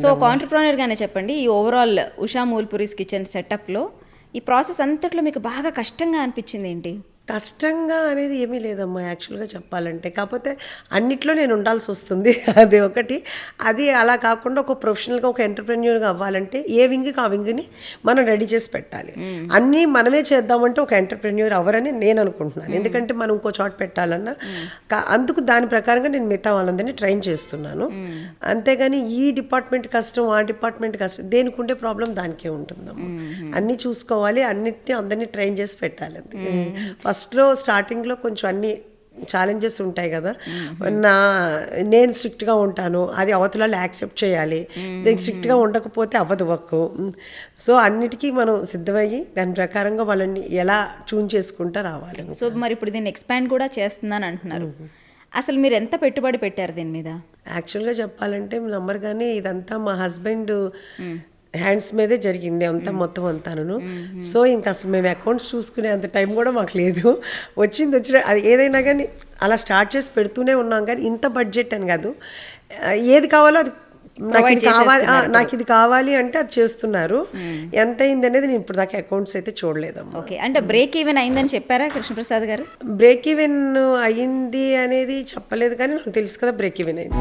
So ఒక ఆంటర్ప్రెన్యూర్గానే చెప్పండి, ఈ ఓవరాల్ ఉషా మూల్పురీస్ కిచెన్ సెటప్లో ఈ ప్రాసెస్ అంతట్లో మీకు బాగా కష్టంగా అనిపించింది ఏంటి? కష్టంగా అనేది ఏమీ లేదమ్మా యాక్చువల్గా చెప్పాలంటే. కాకపోతే అన్నిట్లో నేను ఉండాల్సి వస్తుంది అది ఒకటి. అది అలా కాకుండా ఒక ప్రొఫెషనల్గా ఒక ఎంటర్‌ప్రెన్యూర్‌గా అవ్వాలంటే ఏ వింగ్‌కి ఆ వింగ్‌ని మనం రెడీ చేసి పెట్టాలి. అన్నీ మనమే చేద్దామంటే ఒక ఎంటర్‌ప్రెన్యూర్ అవ్వరని నేను అనుకుంటున్నాను. ఎందుకంటే మనం ఇంకో చోట పెట్టాలన్నా అందుకు దాని ప్రకారంగా నేను మిగతా వాళ్ళందరినీ ట్రైన్ చేస్తున్నాను. అంతేగాని ఈ డిపార్ట్మెంట్ కష్టం, ఆ డిపార్ట్మెంట్ కష్టం, దేనికి ఉండే ప్రాబ్లం దానికే ఉంటుందమ్మా. అన్నీ చూసుకోవాలి, అన్నిటిని అందరినీ ట్రైన్ చేసి పెట్టాలి అంతే. ఫస్ట్లో స్టార్టింగ్లో కొంచెం అన్ని ఛాలెంజెస్ ఉంటాయి కదా. నేను స్ట్రిక్ట్గా ఉంటాను, అది అవతల వాళ్ళు యాక్సెప్ట్ చేయాలి. నేను స్ట్రిక్ట్గా ఉండకపోతే అవ్వదు వర్క్. సో అన్నిటికీ మనం సిద్ధమయ్యి దాని ప్రకారంగా వాళ్ళని ఎలా ట్యూన్ చేసుకుంటూ రావాలి. సో మరి ఇప్పుడు దీన్ని ఎక్స్పాండ్ కూడా చేస్తున్నాను అంటున్నారు. అసలు మీరు ఎంత పెట్టుబడి పెట్టారు దీని మీద? యాక్చువల్గా చెప్పాలంటే నమ్మరు కానీ ఇదంతా మా హస్బెండ్ హ్యాండ్స్ మీదే జరిగింది అంతా మొత్తం అంతాను. సో ఇంకా అసలు మేము అకౌంట్స్ చూసుకునే అంత టైం కూడా మాకు లేదు. వచ్చిన అది ఏదైనా కానీ అలా స్టార్ట్ చేసి పెడుతూనే ఉన్నాం. కానీ ఇంత బడ్జెట్ అని కాదు, ఏది కావాలో అది నాకు ఇది కావాలి అంటే అది చేస్తున్నారు. ఎంత అయింది అనేది నేను ఇప్పుడు దాకా అకౌంట్స్ అయితే చూడలేదమ్మా. ఓకే, అంటే బ్రేక్ ఈవెన్ అయిందని చెప్పారా కృష్ణప్రసాద్ గారు? బ్రేక్ ఈవెన్ అయ్యింది అనేది చెప్పలేదు, కానీ నాకు తెలుసు కదా బ్రేక్ ఈవెన్ అయింది.